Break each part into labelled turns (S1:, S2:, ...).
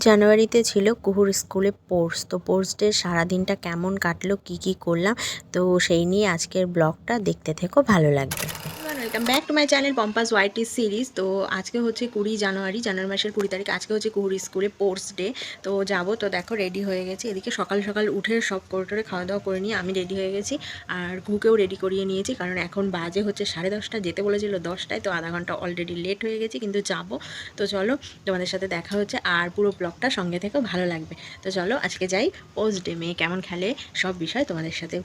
S1: জানুয়ারিতে ছিল কুহুর স্কুলে স্পোর্টস। তো স্পোর্টস ডে সারাদিনটা কেমন কাটলো, কি কি করলাম, তো সেই নিয়ে আজকের ব্লগটা দেখতে থেকো, ভালো লাগবে। Welcome back to my channel পম্পাস ওয়াইটি সিরিজ। তো আজকে হচ্ছে 20 জানুয়ারি, জানুয়ারি মাসের 20 তারিখ। আজকে হচ্ছে কুহুর স্কুলে স্পোর্টস ডে। তো যাবো, তো দেখো রেডি হয়ে গেছি। এদিকে সকাল সকাল উঠে সব করে খাওয়া দাওয়া করে নিয়ে আমি রেডি হয়ে গেছি, আর কুহুকেও রেডি করিয়ে নিয়েছি, কারণ এখন বাজে হচ্ছে 10:30। যেতে বলেছিল 10টায়, তো আধা ঘন্টা অলরেডি লেট হয়ে গেছি, কিন্তু যাবো। তো চলো, তোমাদের সাথে দেখা হচ্ছে, আর পুরো ব্লগটা সঙ্গে থেকেও ভালো লাগবে। তো চলো আজকে যাই। পোস্ট ডে মেয়ে কেমন খেলে সব বিষয় তোমাদের সাথে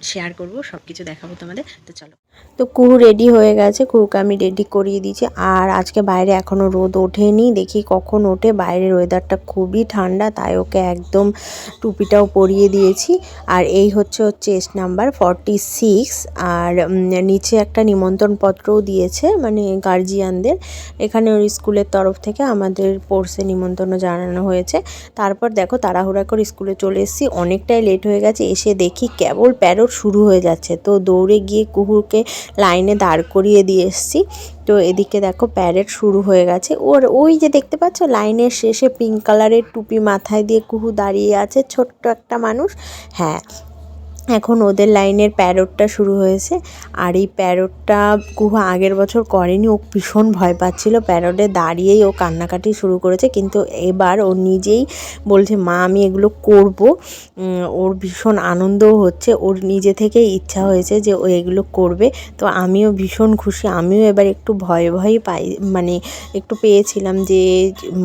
S1: শেয়ার করব, সব কিছু দেখাবো তোমাদের। তো চলো। তো কুহু রেডি হয়ে গেছে, কুহুকে আমি রেডি করিয়ে দিয়েছি। আর আজকে বাইরে এখনও রোদ ওঠেনি, দেখি কখন ওঠে। বাইরের ওয়েদারটা খুবই ঠান্ডা, তাই ওকে একদম টুপিটাও পরিয়ে দিয়েছি। আর এই হচ্ছে চেস্ট নাম্বার 46। আর নিচে একটা নিমন্ত্রণপত্রও দিয়েছে, মানে গার্জিয়ানদের। এখানে ওর স্কুলের তরফ থেকে আমাদের পোর্সে নিমন্ত্রণ জানানো হয়েছে। তারপর দেখো তাড়াহুড়া করে স্কুলে চলে এসেছি, অনেকটাই লেট হয়ে গেছে। এসে দেখি কেবল প্যারোড শুরু হয়ে যাচ্ছে, তো দৌড়ে গিয়ে কুহুকে লাইনে দাঁড় করিয়ে দিয়ে এসেছি। তো এদিকে দেখো প্যারেড শুরু হয়ে গেছে। ওই যে দেখতে পাচ্ছ লাইনের শেষে পিঙ্ক কালারের টুপি মাথায় দিয়ে কুহু দাঁড়িয়ে আছে, ছোট্ট একটা মানুষ। হ্যাঁ, এখন ওদের লাইনের প্যারোডটা শুরু হয়েছে। আর এই প্যারোডটা কুহু আগের বছর করেনি, ও ভীষণ ভয় পাচ্ছিল। প্যারোডে দাঁড়িয়েই ও কান্নাকাটি শুরু করেছে, কিন্তু এবার ও নিজেই বলছে মা আমি এগুলো করব। ওর ভীষণ আনন্দও হচ্ছে, ওর নিজে থেকেই ইচ্ছা হয়েছে যে ও এগুলো করবে। তো আমিও ভীষণ খুশি। আমিও এবার একটু ভয়ে মানে একটু পেয়েছিলাম যে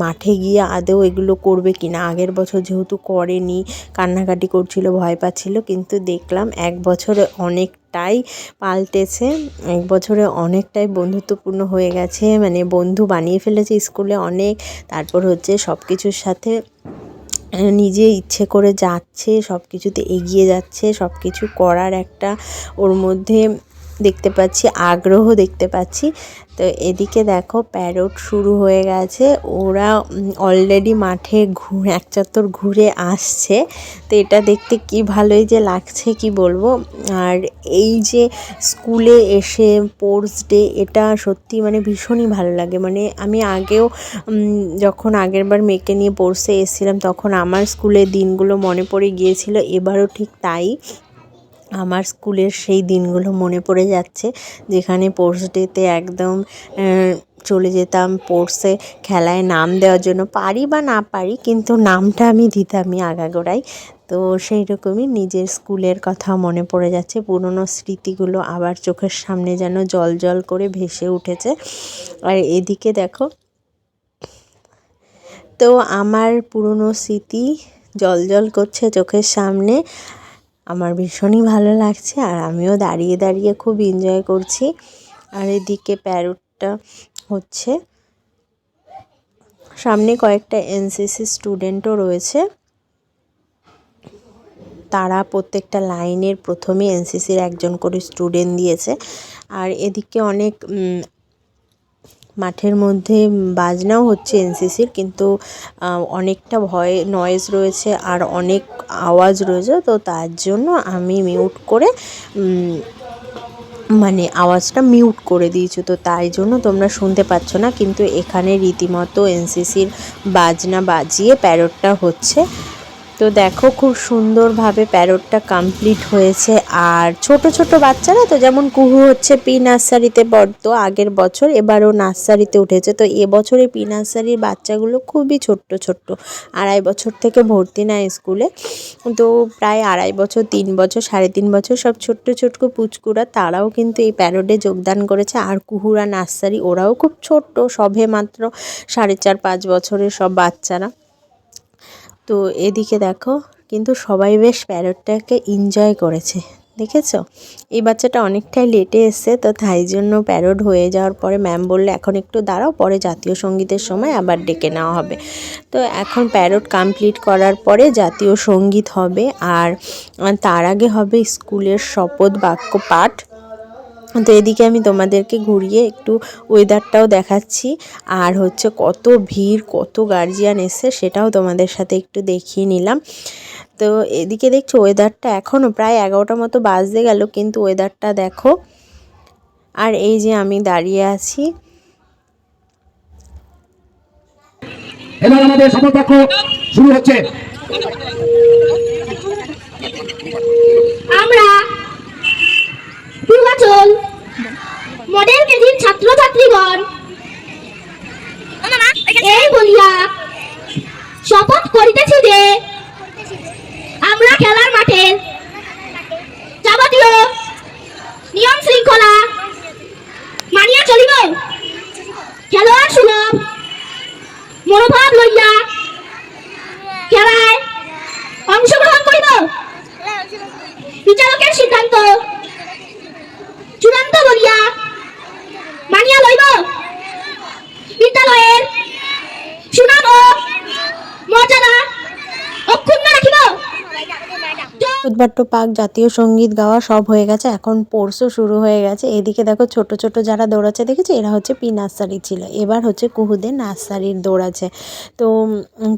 S1: মাঠে গিয়ে আদৌ এগুলো করবে কিনা। আগের বছর যেহেতু করেনি, কান্নাকাটি করছিল, ভয় পাচ্ছিল, কিন্তু দেখলাম এক বছরে অনেকটাই পাল্টেছে, এক বছরে অনেকটাই বন্ধুত্বপূর্ণ হয়ে গেছে, মানে বন্ধু বানিয়ে ফেলেছে স্কুলে অনেক। তারপর হচ্ছে সব কিছুর সাথে নিজে ইচ্ছে করে যাচ্ছে, সব কিছুতে এগিয়ে যাচ্ছে, সব কিছু করার একটা ওর মধ্যে দেখতে পাচ্ছি, আগ্রহ দেখতে পাচ্ছি। তো এদিকে দেখো প্যারোড শুরু হয়ে গেছে, ওরা অলরেডি মাঠে এক চত্বর ঘুরে আসছে। তো এটা দেখতে কি ভালোই যে লাগছে কি বলবো। আর এই যে স্কুলে এসে স্পোর্টস ডে, এটা সত্যি মানে ভীষণই ভালো লাগে। মানে আমি আগেও যখন আগেরবার মেয়েকে নিয়ে স্পোর্টসে এসেছিলাম, তখন আমার স্কুলের দিনগুলো মনে পড়ে গিয়েছিল। এবারও ঠিক তাই, আমার স্কুলের সেই দিনগুলো মনে পড়ে যাচ্ছে, যেখানে স্পোর্টস ডেতে একদম চলে যেতাম স্পোর্টসে খেলায় নাম দেওয়ার জন্য। পারি বা না পারি, কিন্তু নামটা আমি দিতামই আগাগোড়াই। তো সেই রকমই নিজের স্কুলের কথা মনে পড়ে যাচ্ছে, পুরনো স্মৃতিগুলো আবার চোখের সামনে যেন জল জল করে ভেসে উঠেছে। আর এদিকে দেখো, তো আমার পুরনো স্মৃতি জল জল করছে চোখের সামনে। আমার ভীষণই ভালো লাগছে, আর আমিও দাঁড়িয়ে দাঁড়িয়ে খুব এনজয় করছি। আর এদিকে প্যারোডটা হচ্ছে, সামনে কয়েকটা এনসিসি স্টুডেন্টও রয়েছে। তারা প্রত্যেকটা লাইনের প্রথমে এনসিসির একজন করে স্টুডেন্ট দিয়েছে। আর এদিকে অনেক মাঠের মধ্যে বাজনাও হচ্ছে এনসিসির, কিন্তু অনেকটা নয়েজ রয়েছে আর অনেক আওয়াজ রয়েছে। তো তার জন্য আমি মিউট করে মানে আওয়াজটা মিউট করে দিয়েছি, তো তাই জন্য তোমরা শুনতে পাচ্ছ না। কিন্তু এখানে রীতিমতো এনসিসির বাজনা বাজিয়ে প্যারোডটা হচ্ছে। তো দেখো খুব সুন্দরভাবে প্যারোডটা কমপ্লিট হয়েছে। আর ছোট ছোট বাচ্চারা, তো যেমন কুহু হচ্ছে প্রি নার্সারিতে পড়তো আগের বছর, এবারও নার্সারিতে উঠেছে। তো এবছরে প্রি নার্সারির বাচ্চাগুলো খুবই ছোট্ট ছোট্ট, 2.5 বছর থেকে ভর্তি না স্কুলে। তো প্রায় 2.5 বছর, 3 বছর, 3.5 বছর সব ছোট্ট ছোট্ট পুচকুরা, তারাও কিন্তু এই প্যারোডে যোগদান করেছে। আর কুহুরা নার্সারি, ওরাও খুব ছোট্ট, সবে মাত্র 4.5-5 বছরের সব বাচ্চারা। তো এদিকে দেখো, কিন্তু সবাই বেশ প্যারোডটাকে এনজয় করেছে, দেখেছো। এই বাচ্চাটা অনেকটাই লেটে এসছে, তো তাই জন্য প্যারোড হয়ে যাওয়ার পরে ম্যাম বললে এখন একটু দাঁড়াও, পরে জাতীয় সঙ্গীতের সময় আবার ডেকে নেওয়া হবে। তো এখন প্যারোড কমপ্লিট করার পরে জাতীয় সঙ্গীত হবে, আর তার আগে হবে স্কুলের শপথ বাক্য পাঠ। তো এদিকে আমি তোমাদেরকে ঘুরিয়ে একটু ওয়েদারটাও দেখাচ্ছি, আর হচ্ছে কত ভিড়, কত গার্জিয়ান এসছে সেটাও তোমাদের সাথে একটু দেখিয়ে নিলাম। তো এদিকে দেখছো ওয়েদারটা এখনও প্রায় 11টার মতো বাজতে গেল, কিন্তু ওয়েদারটা দেখো। আর এই যে আমি দাঁড়িয়ে আছি,
S2: এবার আমাদের শপথ বাক্য শুরু হচ্ছে।
S3: আমরা পূর্বাচল মডেল কেজির ছাত্রছাত্রীগণ এই বলিয়া শপথ করিতেছি যে আমরা খেলার মাঠে যাবতীয় নিয়ম শৃঙ্খলা মানিয়া চলিব, খেলোয়াড় সুলভ মনোভাব লইয়া খেলায় অংশগ্রহণ করিব, বিচারকের সিদ্ধান্ত চূড়ান্ত বলিয়া মানিয়া লইব, বিদ্যালয়ের সুনাম ও মর্যাদা অক্ষুণ্ণ রাখিব।
S1: উদ্বাট্য পাক, জাতীয় সঙ্গীত গাওয়া সব হয়ে গেছে, এখন কোর্সও শুরু হয়ে গেছে। এদিকে দেখো ছোট ছোট যারা দৌড়াচ্ছে দেখেছো, এরা হচ্ছে প্রি নার্সারি ছিল, এবার হচ্ছে কুহুদের নার্সারির দৌড়াচ্ছে। তো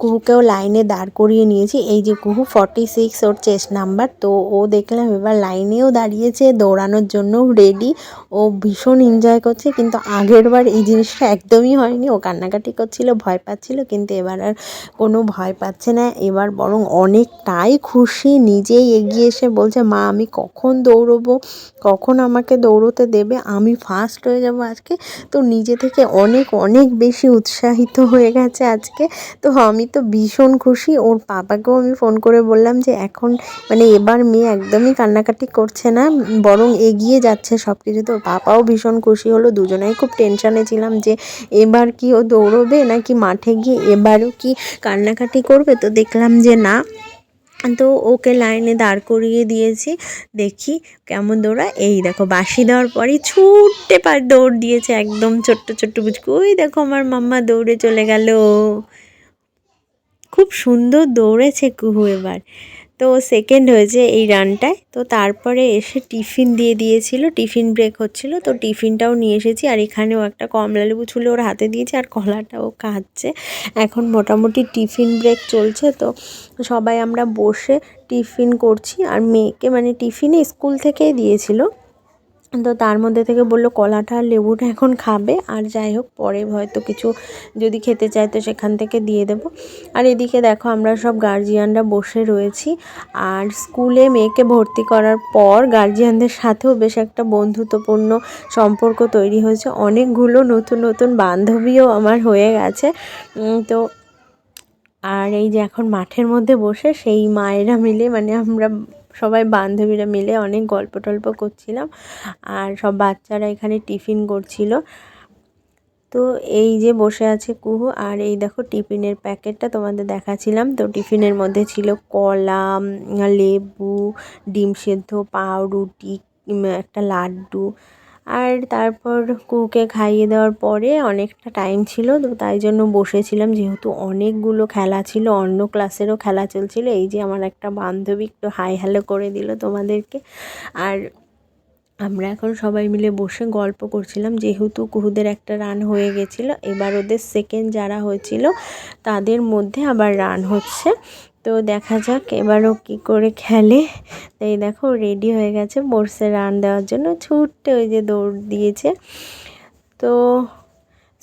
S1: কুহুকেও লাইনে দাঁড় করিয়ে নিয়েছি। এই যে কুহু 46 ওর চেস্ট নাম্বার, তো ও দেখলাম এবার লাইনেও দাঁড়িয়েছে, দৌড়ানোর জন্য রেডি। ও ভীষণ এনজয় করছে, কিন্তু আগের বার এই জিনিসটা একদমই হয়নি, ও কান্নাকাটি করছিল, ভয় পাচ্ছিল, কিন্তু এবার আর কোনো ভয় পাচ্ছে না, এবার বরং অনেকটাই খুশি। নিজেই এগিয়ে এসে বলছে, মা আমি কখন দৌড়বো, কখন আমাকে দৌড়তে দেবে, আমি ফার্স্ট হয়ে যাব আজকে। তো নিজে থেকে অনেক অনেক বেশি উৎসাহিত হয়ে গেছে আজকে। তো আমি তো ভীষণ খুশি। ওর পাপাকেও আমি ফোন করে বললাম যে এখন মানে এবার মেয়ে একদমই কান্নাকাটি করছে না, বরং এগিয়ে যাচ্ছে সব কিছু। তো পাপাও ভীষণ খুশি হলো, দুজনেই খুব টেনশনে ছিলাম যে এবার কি ও দৌড়বে নাকি মাঠে গিয়ে এবারও কি কান্নাকাটি করবে। তো দেখলাম যে না, তো ওকে লাইনে দাঁড় করিয়ে দিয়েছি, দেখি কেমন দৌড়ায়। এই দেখো বাঁশি দেওয়ার পরই ছুটে দৌড় দিয়েছে একদম ছোট্ট ছোট্ট বুঝকু। ওই দেখো আমার মাম্মা দৌড়ে চলে গেল, খুব সুন্দর দৌড়েছে কুহু এবার। তো সেকেন্ড হয়েছে এই রানটায়। তো তারপরে এসে টিফিন দিয়ে দিয়েছিল, টিফিন ব্রেক হচ্ছিল, তো টিফিনটাও নিয়ে এসেছি। আর এখানেও একটা কমলালেবু ছুলে ওর হাতে দিয়েছি, আর কলাটাও খাচ্ছে। এখন মোটামুটি টিফিন ব্রেক চলছে, তো সবাই আমরা বসে টিফিন করছি। আর মেয়েকে মানে টিফিনে স্কুল থেকেই দিয়েছিল, তো তার মধ্যে থেকে বললো কলাটা আর লেবুটা এখন খাবে, আর যাই হোক পরে হয়তো কিছু যদি খেতে চায় তো সেখান থেকে দিয়ে দেব। আর এদিকে দেখো আমরা সব গার্জিয়ানরা বসে রয়েছি। আর স্কুলে মেয়েকে ভর্তি করার পর গার্জিয়ানদের সাথেও বেশ একটা বন্ধুত্বপূর্ণ সম্পর্ক তৈরি হয়েছে, অনেকগুলো নতুন নতুন বান্ধবীও আমার হয়ে গেছে। তো আর এই যে এখন মাঠের মধ্যে বসে সেই মায়েরা মিলে মানে আমরা সবাই বান্ধবীরা মিলে অনেক গল্প টল্প করছিলাম, আর সব বাচ্চারা এখানে টিফিন করছিল। তো এই যে বসে আছে কুহু, আর এই দেখো টিফিনের প্যাকেটটা তোমাদের দেখাচ্ছিলাম। তো টিফিনের মধ্যে ছিল কলা, লেবু, ডিম সেদ্ধ, পাউরুটি, একটা লাড্ডু। আর তারপর কুকে খাইয়ে দেওয়ার পরে অনেকটা টাইম ছিল, তো তাই জন্য বসেছিলাম, যেহেতু অনেকগুলো খেলা ছিল, অন্য ক্লাসেরও খেলা চলছিল। এই যে আমার একটা বান্ধবী একটু হাই হ্যালো করে দিল তোমাদেরকে। আর আমরা এখন সবাই মিলে বসে গল্প করছিলাম, যেহেতু কুহুদের একটা রান হয়ে গেছিলো, এবার ওদের সেকেন্ড যারা হয়েছিল তাদের মধ্যে আবার রান হচ্ছে। তো দেখা যাক এবারও কি করে খেলে। তো এই দেখো রেডি হয়ে গেছে বসে রান দেওয়ার জন্য, ছুটতে ওই যে দৌড় দিয়েছে। তো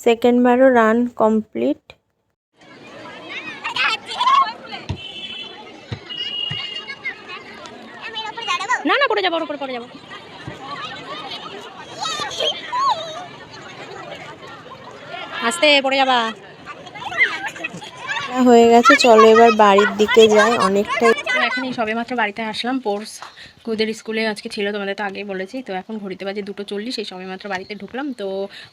S1: সেকেন্ডবারও রান কমপ্লিট।
S3: না না পড়ে যাবো, ওর উপরে পড়ে যাবো। আস্তে পড়ে যাবা।
S1: হয়ে গেছে, চলো এবার বাড়ির দিকে যাই, অনেকটাই।
S3: তো এখন এই সবে মাত্র বাড়িতে আসলাম। পোর্স ওদের স্কুলে আজকে ছিল, তোমাদের তো আগেই বলেছি। তো এখন ঘড়িতে বাজে 2:40, এই সবে মাত্র বাড়িতে ঢুকলাম। তো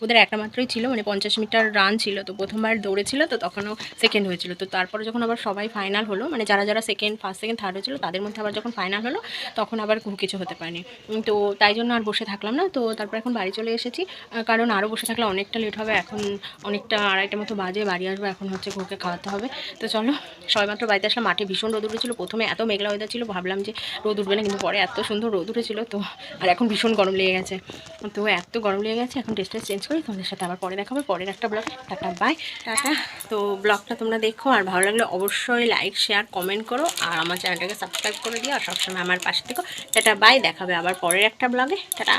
S3: ওদের একটা মাত্রই ছিল, মানে 50 মিটার রান ছিল। তো প্রথমবার দৌড়েছিল, তো তখনও সেকেন্ড হয়েছিল। তো তারপরে যখন আবার সবাই ফাইনাল হলো, মানে যারা যারা সেকেন্ড, ফার্স্ট, সেকেন্ড, থার্ড হয়েছিল, তাদের মধ্যে আবার যখন ফাইনাল হলো তখন আবার কিছু হতে পারেনি। তো তাই জন্য আর বসে থাকলাম না। তো তারপর এখন বাড়ি চলে এসেছি, কারণ আরও বসে থাকলে অনেকটা লেট হবে। এখন অনেকটা 2:30 মতো বাজে, বাড়ি আসবো, এখন হচ্ছে ঘুরকে খাওয়াতে হবে। তো চলো সবাই মাত্র বাড়িতে আসলাম। মাঠে ভীষণ রোদ উঠেছিল, প্রথমে এত মেঘলা ওয়েদার ছিল, ভাবলাম যে রোদ উঠবে না, কিন্তু পরে এত সুন্দর রোদ উঠেছিল। তো আর এখন ভীষণ গরম লেগে গেছে, তো এত গরম লেগে গেছে। এখন ড্রেসটা চেঞ্জ করি, তোমাদের সাথে আবার পরে দেখাবো পরের একটা ব্লগ। Tata bye, tata. তো ব্লগটা তোমরা দেখো, আর ভালো লাগলে অবশ্যই লাইক, শেয়ার, কমেন্ট করো, আর আমার চ্যানেলটাকে সাবস্ক্রাইব করে দিও, আর সবসময় আমার পাশে থেকো। টাটা বাই, দেখাবে আবার পরের একটা ব্লগে। টাটা।